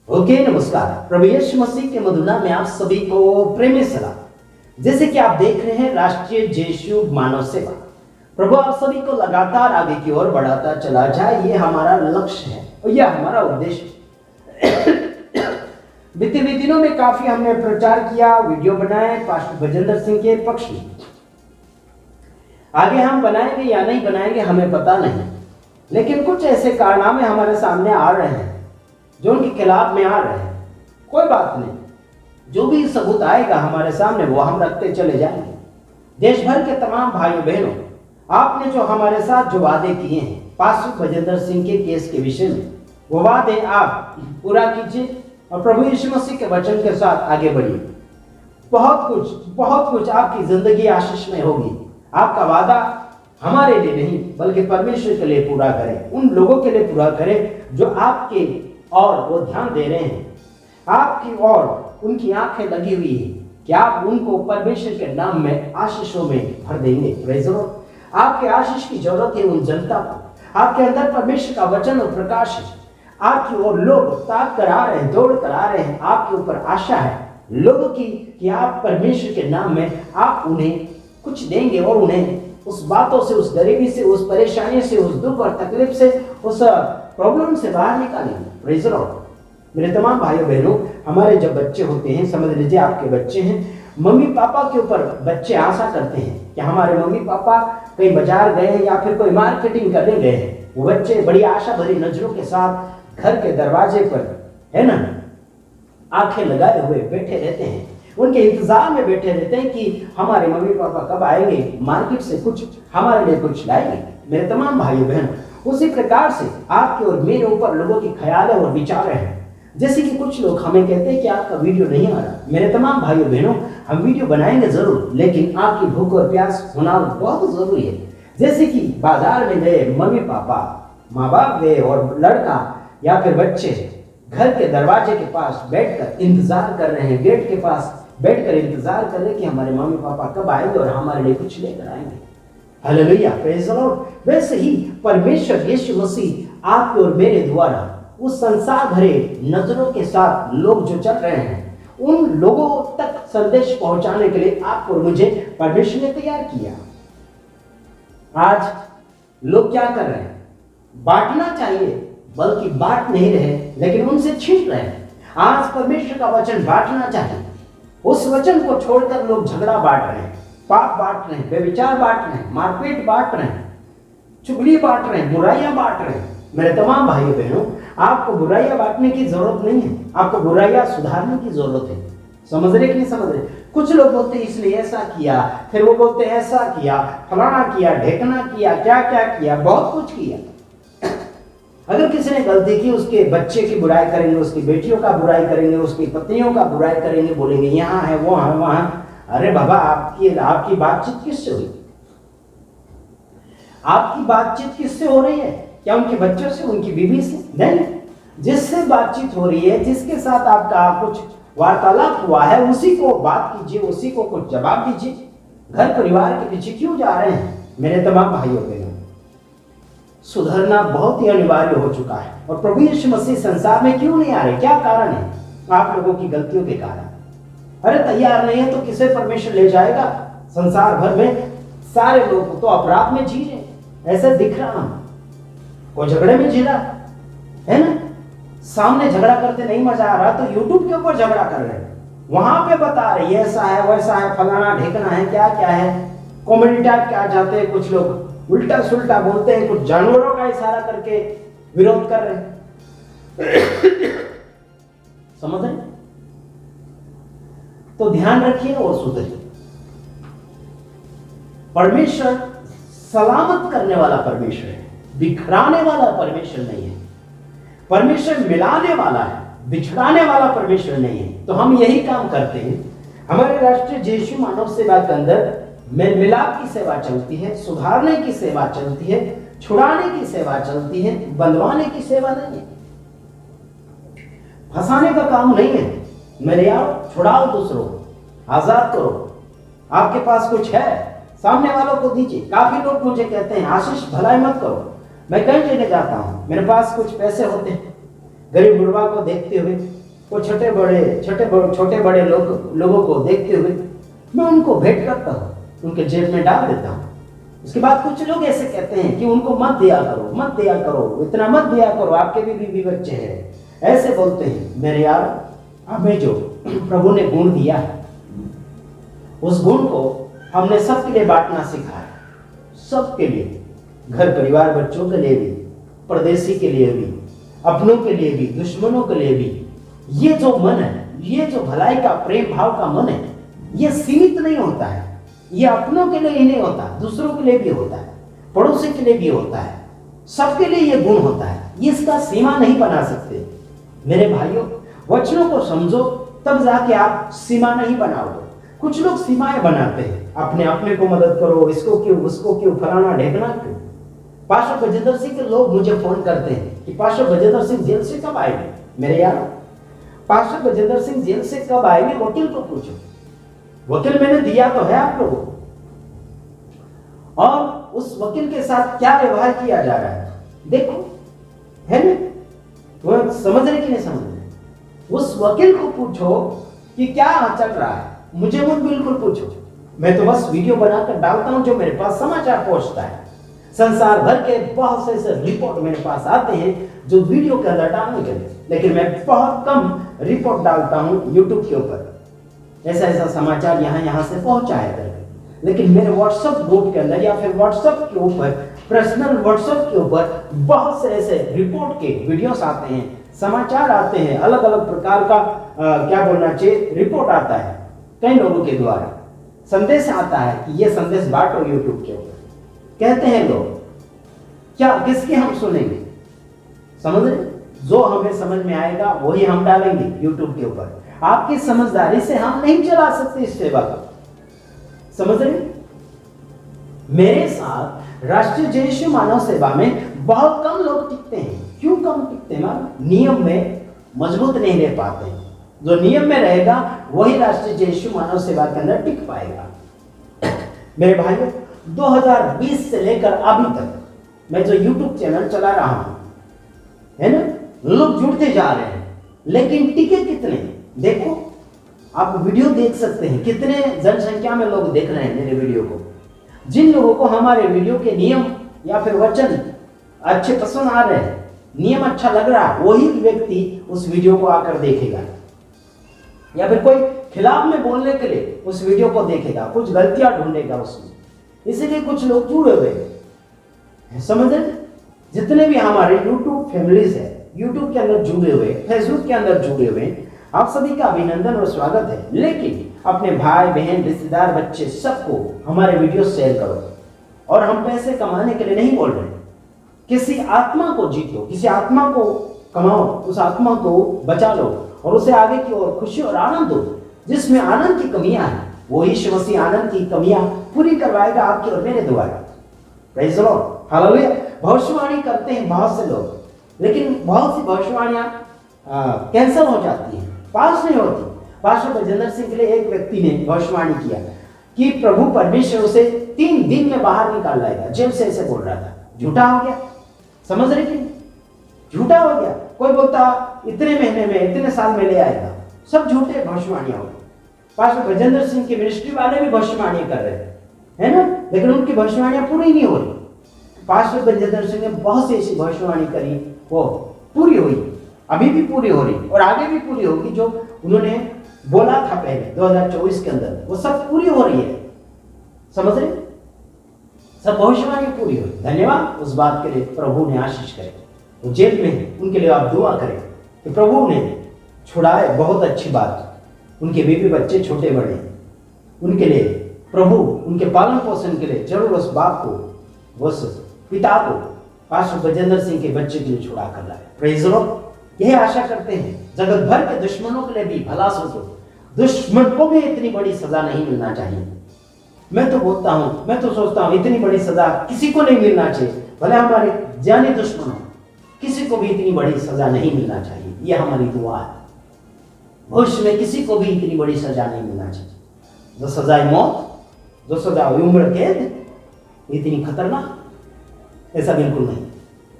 Okay, नमस्कार। प्रभु यीशु मसीह के मधुर नाम में आप सभी को प्रेमी सलाम। जैसे कि आप देख रहे हैं राष्ट्रीय जेशु मानव सेवा, प्रभु आप सभी को लगातार आगे की ओर बढ़ाता चला जाए, ये हमारा लक्ष्य है और यह हमारा उद्देश्य है। बीते दिनों में काफी हमने प्रचार किया, वीडियो बनाए पास्टर भजेंद्र सिंह के पक्ष में। आगे हम बनाएंगे या नहीं बनाएंगे हमें पता नहीं, लेकिन कुछ ऐसे कारनामे हमारे सामने आ रहे हैं जो उनके खिलाफ में आ रहे हैं। कोई बात नहीं, जो भी सबूत आएगा हमारे सामने वो हम रखते चले जाएंगे। देश भर के तमाम भाइयों बहनों, आपने जो हमारे साथ जो वादे किए हैं पास्टर भजेंद्र सिंह के केस के विषय में, वो वादे आप पूरा कीजिए और प्रभु यीशु मसीह के वचन के साथ आगे बढ़िए। बहुत कुछ आपकी जिंदगी आशीष में होगी। आपका वादा हमारे लिए नहीं बल्कि परमेश्वर के लिए पूरा करें, उन लोगों के लिए पूरा करें जो आपके और वो ध्यान दे रहे हैं, आपकी और उनकी आंखें लगी हुई है कि आप उनको परमेश्वर के नाम में आशीषों में भर देंगे। Praise the Lord. आपके आशीष की जरूरत है उन जनता को। आपके अंदर परमेश्वर का वचन और प्रकाश है। आपकी ओर लोग ताक कर आ रहे हैं, दौड़ कर आ रहे हैं। आपके ऊपर आशा है लोगों की कि आप परमेश्वर के नाम में आप उन्हें कुछ देंगे और उन्हें उस बातों से, उस गरीबी से, उस परेशानी से, उस दुख और तकलीफ से, उस प्रॉब्लम से बाहर निकालेंगे। Praise the Lord. मेरे तमाम भाइयों बहनों, हमारे जब बच्चे होते हैं, समझ लीजिए आपके बच्चे हैं, मम्मी पापा के ऊपर बच्चे आशा करते हैं कि हमारे मम्मी पापा कहीं बाजार गए हैं या फिर कोई मार्केटिंग करने गए हैं। वो बच्चे बड़ी आशा भरी नजरों के साथ घर के दरवाजे पर, है ना, आंखें लगाए हुए बैठे रहते हैं। उनके इंतजार में बैठे रहते हैं कि हमारे मम्मी पापा कब आएंगे, मार्केट से कुछ हमारे लिए कुछ लाएंगे। मेरे तमाम भाइयों बहनों, उसी प्रकार से आपके और मेरे ऊपर लोगों की ख्याल और विचार हैं। जैसे कि कुछ लोग हमें कहते हैं कि आपका वीडियो नहीं आ रहा। मेरे तमाम भाइयों बहनों, हम वीडियो बनाएंगे जरूर, लेकिन आपकी भूख और प्यास होना बहुत जरूरी है। जैसे कि बाजार में गए मम्मी पापा, माँ बाप गए और लड़का या फिर बच्चे घर के दरवाजे के पास बैठकर इंतजार कर रहे हैं, गेट के पास बैठकर इंतजार कर रहे हैं कि हमारे मम्मी पापा कब आएंगे और हमारे लिए कुछ लेकर आएंगे। Hallelujah, praise the Lord. वैसे ही परमेश्वर यीशु मसीह आपके और मेरे द्वारा उस संसार भरे नजरों के साथ लोग जो चल रहे हैं, उन लोगों तक संदेश पहुंचाने के लिए आपको और मुझे परमेश्वर ने तैयार किया। आज लोग क्या कर रहे हैं? बांटना चाहिए बल्कि बांट नहीं रहे, लेकिन उनसे छीन रहे हैं। आज परमेश्वर का वचन बांटना चाहिए, उस वचन को छोड़कर लोग झगड़ा बांट रहे हैं, पाप बांट रहे हैं, व्यभिचार बांट रहे हैं, मारपीट बांट रहे हैं, चुगली बांट रहे हैं, बुराइयां बांट रहे हैं। मेरे तमाम भाइयों बहनों, आपको बुराइयां बांटने की जरूरत नहीं है, आपको बुराइयां सुधारने की जरूरत है। समझ रहे कि नहीं समझ रहे? कुछ लोग बोलते हैं इसने ऐसा किया, फिर वो बोलते हैं ऐसा किया, फलाना किया, ढेकना किया, क्या क्या किया, बहुत कुछ किया। अगर किसी ने गलती की, उसके बच्चे की बुराई करेंगे, उसकी बेटियों का बुराई करेंगे, उसकी पत्नियों का बुराई करेंगे, बोलेंगे यहाँ है, वो है, वहां। अरे बाबा, आपकी बातचीत किससे हुई? आपकी बातचीत किससे हो रही है? क्या उनके बच्चों से, उनकी बीवी से? नहीं। जिससे बातचीत हो रही है, जिसके साथ आपका कुछ वार्तालाप हुआ है, उसी को बात कीजिए, उसी को कुछ जवाब दीजिए। घर परिवार के पीछे क्यों जा रहे हैं? मेरे तमाम भाइयों बहनों, सुधरना बहुत ही अनिवार्य हो चुका है। और प्रभु यीशु मसीह संसार में क्यों नहीं आ रहे? क्या कारण है? आप लोगों की गलतियों के कारण। अरे तैयार नहीं है तो किसे परमेश्वर ले जाएगा? संसार भर में सारे लोग तो अपराध में जी रहे, ऐसे दिख रहा हूं। कोई झगड़े में जी रहा है ना, सामने झगड़ा करते नहीं मजा आ रहा तो यूट्यूब के ऊपर झगड़ा कर रहे हैं, वहां पे बता रहे ऐसा है, वैसा है, फलाना ढेकना है, क्या क्या है। कॉमेडी टाइप के आ जाते हैं कुछ लोग, उल्टा सुल्टा बोलते हैं, कुछ जानवरों का इशारा करके विरोध कर रहे हैं। समझ रहे? तो ध्यान रखिए और सुधरिए। परमेश्वर सलामत करने वाला परमेश्वर है, बिखराने वाला परमेश्वर नहीं है। परमेश्वर मिलाने वाला है, बिछड़ाने वाला परमेश्वर नहीं है। तो हम यही काम करते हैं। हमारे राष्ट्रीय जेशु मानव सेवा के अंदर में मिलाप की सेवा चलती है, सुधारने की सेवा चलती है, छुड़ाने की सेवा चलती है, बंधवाने की सेवा नहीं है। फंसाने का काम नहीं है। मेरे आओ, छुड़ाओ दूसरों, आजाद करो। आपके पास कुछ है, सामने वालों को दीजिए। काफी लोग मुझे कहते हैं आशीष भलाई मत करो। मैं कहीं लेने जाता हूं, मेरे पास कुछ पैसे होते हैं, गरीब गुरबा को देखते हुए, वो छोटे बड़े लोगों को देखते हुए मैं उनको भेंट करता हूँ, उनके जेब में डाल देता हूँ। उसके बाद कुछ लोग ऐसे कहते हैं कि उनको मत दिया करो, इतना मत दिया करो, आपके भी बीवी बच्चे हैं, ऐसे बोलते हैं। मेरे यार, हमें जो प्रभु ने गुण दिया है, उस गुण को हमने सबके लिए बांटना सीखा है, सबके लिए, घर परिवार बच्चों के लिए भी, परदेसी के लिए भी, अपनों के लिए भी, दुश्मनों के लिए भी। ये जो मन है, ये जो भलाई का प्रेम भाव का मन है, ये सीमित नहीं होता है, ये अपनों के लिए ही नहीं होता, दूसरों के लिए भी होता है, पड़ोसी के लिए भी होता है, सबके लिए ये गुण होता है। ये इसका सीमा नहीं बना सकते। मेरे भाइयों, वचनों को समझो, तब जाके आप सीमा नहीं बनाओगे। कुछ लोग सीमाएं बनाते हैं, अपने को मदद करो, इसको क्यों, उसको क्यों, फलाना ढेकना क्यों। पास्टर गजेंद्र सिंह के लोग मुझे फोन करते हैं कि पास्टर गजेंद्र सिंह जेल से कब आएंगे। मेरे यार, पास्टर गजेंद्र सिंह जेल से कब आएंगे वकील को पूछो। वकील मैंने दिया तो है आप लोगों को, और उस वकील के साथ क्या व्यवहार किया जा रहा है देखो, है ना? वो समझ रहे कि नहीं समझ रहे? उस वकील को पूछो कि क्या चल रहा है, मुझे मत बिल्कुल पूछो। मैं तो बस वीडियो बनाकर डालता हूं, जो मेरे पास समाचार पहुंचता है। संसार भर के बहुत से ऐसे रिपोर्ट मेरे पास आते हैं जो वीडियो के अंदर डालने के लिए, लेकिन मैं बहुत कम रिपोर्ट डालता हूं यूट्यूब के ऊपर। ऐसा समाचार यहाँ से पहुंचा है, लेकिन मेरे व्हाट्सएप ग्रुप के अंदर या फिर व्हाट्सएप के ऊपर, पर्सनल व्हाट्सएप के ऊपर बहुत से ऐसे रिपोर्ट के वीडियोस आते हैं, समाचार आते हैं, अलग अलग प्रकार का क्या बोलना चाहिए, रिपोर्ट आता है कई लोगों के द्वारा, संदेश आता है कि ये संदेश बांटो यूट्यूब के ऊपर। कहते हैं लोग, क्या किसके हम सुनेंगे? समझ रहे? जो हमें समझ में आएगा वही हम डालेंगे यूट्यूब के ऊपर। आपकी समझदारी से हम नहीं चला सकते इस सेवा को, समझ रहे? मेरे साथ राष्ट्रीय जयेशु मानव सेवा में बहुत कम लोग टिकते हैं। क्यों कम टिकते हैं? नियम में मजबूत नहीं रह पाते हैं। जो नियम में रहेगा वही राष्ट्रीय जयेशु मानव सेवा के अंदर टिक पाएगा। मेरे भाइयों, 2020 से लेकर अभी तक मैं जो YouTube चैनल चला रहा हूं, है ना, लोग जुड़ते जा रहे हैं, लेकिन टिके कितने? देखो, आप वीडियो देख सकते हैं कितने जनसंख्या में लोग देख रहे हैं मेरे वीडियो को। जिन लोगों को हमारे वीडियो के नियम या फिर वचन अच्छे पसंद आ रहे हैं, नियम अच्छा लग रहा है, वही व्यक्ति उस वीडियो को आकर देखेगा, या फिर कोई खिलाफ में बोलने के लिए उस वीडियो को देखेगा, कुछ गलतियां ढूंढेगा उसमें, इसीलिए कुछ लोग जुड़े हुए हैं। समझ रहे? जितने भी हमारे YouTube फैमिलीज है, YouTube के अंदर जुड़े हुए, फेसबुक के अंदर जुड़े हुए, आप सभी का अभिनंदन और स्वागत है। लेकिन अपने भाई बहन, रिश्तेदार, बच्चे, सबको हमारे वीडियो शेयर करो। और हम पैसे कमाने के लिए नहीं बोल रहे, किसी आत्मा को जीतो, किसी आत्मा को कमाओ, उस आत्मा को बचा लो और उसे आगे की ओर खुशी और आनंद दो। जिसमें आनंद की कमियां हैं, वो यीशु मसीह आनंद की कमियां पूरी करवाएगा आपके और मेरे द्वारा। Praise the Lord, hallelujah. भविष्यवाणी करते हैं बहुत से लोग, लेकिन बहुत सी भविष्यवाणियां कैंसिल हो जाती हैं, पास नहीं होती। पास्टर गजेंद्र सिंह के लिए एक व्यक्ति ने भविष्यवाणी किया कि प्रभु परमेश्वर उसे 3 दिन में बाहर निकाल लाएगा, जेल से ऐसे बोल रहा था। झूठा हो गया, समझ रहे कि झूठा हो गया। कोई बोलता इतने महीने में, इतने साल में ले आएगा, सब झूठे भविष्यवाणियां हो। पास्टर गजेंद्र सिंह की मिनिस्ट्री वाले भी भविष्यवाणी कर रहे हैं ना, लेकिन उनकी भविष्यवाणियां पूरी नहीं हो रही। पास्टर गजेंद्र सिंह ने बहुत सी ऐसी भविष्यवाणी करी, वो पूरी हुई, अभी भी पूरी हो रही और आगे भी पूरी होगी। जो उन्होंने बोला था पहले 2024 के अंदर, वो सब पूरी हो रही है। समझ रहे? सब भविष्यवाणी पूरी हुई। धन्यवाद उस बात के लिए, प्रभु ने आशीष करे। वो जेल में है, उनके लिए आप दुआ करें कि प्रभु ने छुड़ाए, बहुत अच्छी बात। उनके बीवी बच्चे छोटे बड़े, उनके लिए प्रभु उनके पालन पोषण के लिए जरूर उस बाप को, उस पिता को, पास्टर गजेंद्र सिंह के बच्चे के लिए छुड़ा कर लाए। Praise the Lord. यही आशा करते हैं जगत भर के दुश्मनों के लिए भी भला सोचो। दुश्मन को भी इतनी बड़ी सजा नहीं मिलना चाहिए। मैं तो बोलता हूं, मैं तो सोचता हूं इतनी बड़ी सजा किसी को नहीं मिलना चाहिए, भले हमारे जानी दुश्मन हो, किसी को भी इतनी बड़ी सजा नहीं मिलना चाहिए। यह हमारी दुआ है। भविष्य में किसी को भी इतनी बड़ी सजा नहीं मिलना चाहिए। जो सजाए मौत, जो सजा उम्र कैद, इतनी खतरनाक, ऐसा बिल्कुल नहीं।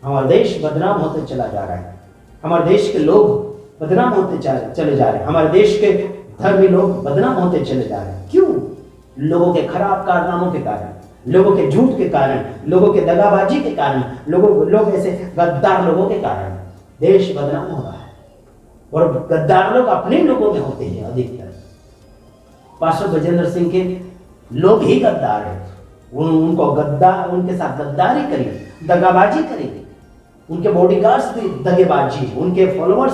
हमारा देश बदनाम होते चला जा रहा है। हमारे देश के लोग बदनाम होते चले जा रहे हैं, हमारे देश के धर्मी लोग बदनाम होते चले जा रहे हैं। क्यों? लोगों के खराब कारनामों के कारण, लोगों के झूठ के कारण, लोगों के दगाबाजी के कारण, लोग ऐसे गद्दार लोगों के कारण देश बदनाम हो रहा है। और गद्दार लोग अपने लोगों में होते हैं अधिकतर। पास्टर गजेंद्र सिंह के लोग ही गद्दार हैं। उनके साथ गद्दारी करी, दगाबाजी करी, उनके बॉडीगार्ड्स भी दगेबाजी, उनके फॉलोअर्स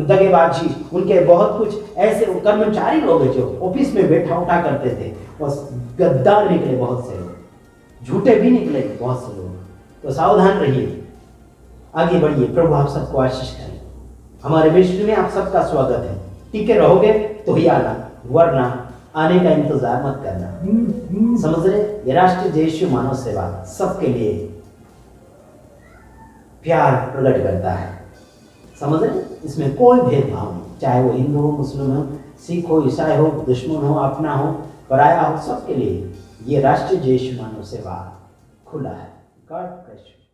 दगेबाजी, उनके बहुत कुछ ऐसे कर्मचारी लोग हैं जो ऑफिस में बैठा उठा करते थे, बस गद्दार निकले बहुत से लोग, झूठे भी निकले बहुत से लोग। तो सावधान रहिए, आगे बढ़िए, प्रभु आप सबको आशीष करें। हमारे मिनिस्ट्री में आप सबका स्वागत है। टिके रहोगे तो ही आना, वरना आने का इंतजार मत करना। समझ रहे? ये राष्ट्रीय जय मानव सेवा सबके लिए प्यार प्रकट करता है। समझ रहे? इसमें कोई भेदभाव नहीं, चाहे वो हिंदू हो, मुस्लिम हो, सिख हो, ईसाई हो, दुश्मन हो, अपना हो, पराया हो, सबके लिए ये राष्ट्रीय जय मानव सेवा खुला है। God bless you.